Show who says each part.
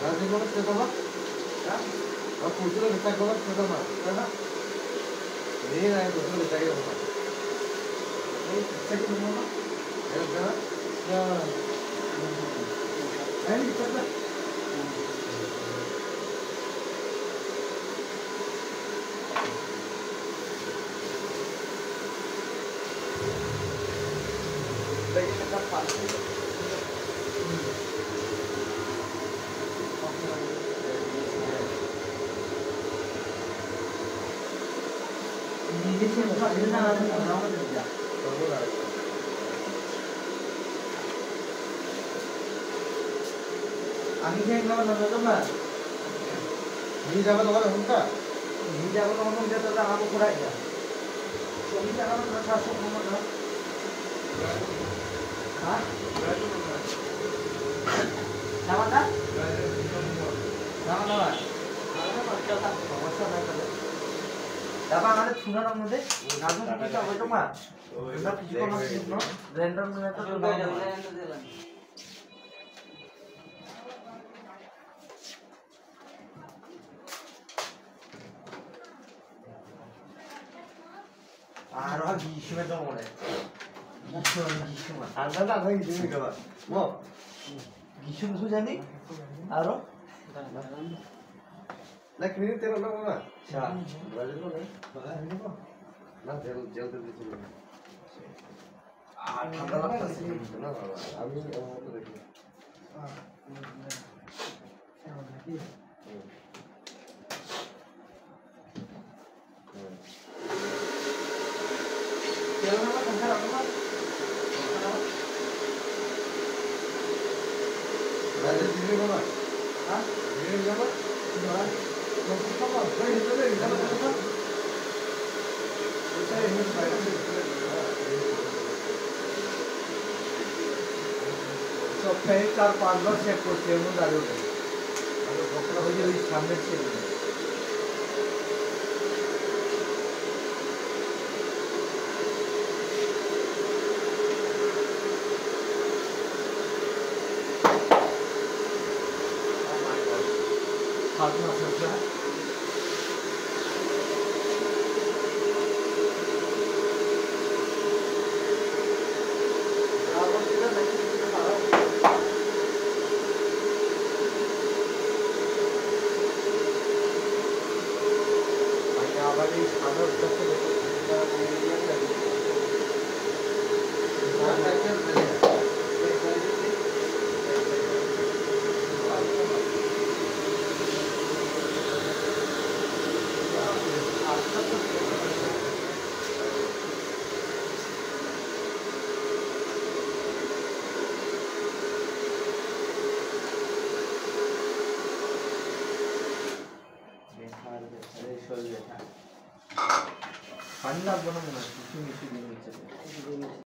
Speaker 1: Rajagola Sedova? A cultura de Tagola Sedoma. Nee, I was going to tell you. Second one? Yeah. And it's a Ani saya nggak nonton tuh mas. Ini jaga orang enggak? Ini jaga orang dia tetap aku kurang ya. Ini jaga orang satu nomor lah. Hah? Nama tak? Nama. Dapat ada tuna nama deh. Nazu kita apa itu mas? Kita physical masih no. Random itu tuh nama. 아로 기심에 좀 오래. 기심. 안 간다 너 기심이 가. 뭐? 기심 소자니? 알아? 나 그냥 때려 나와. 자, 맞아도 돼. 나 제일 되지. 아, 담가놨다 쓰니까 아미 그래. 아. Jangan apa tangkar apa? Ada sini mana? Hah? Ini apa? Mana? Masuk apa? Ini itu deh, apa apa? Kita ini saya So pay 4-5 bar check করতে এমন দাঁড়িয়ে গেল। আর বকরা হয়ে ওই সামনে ছিল। Hadi nasıl ya? 반납 보는 거는 무슨 이슈 있는 거 있잖아요.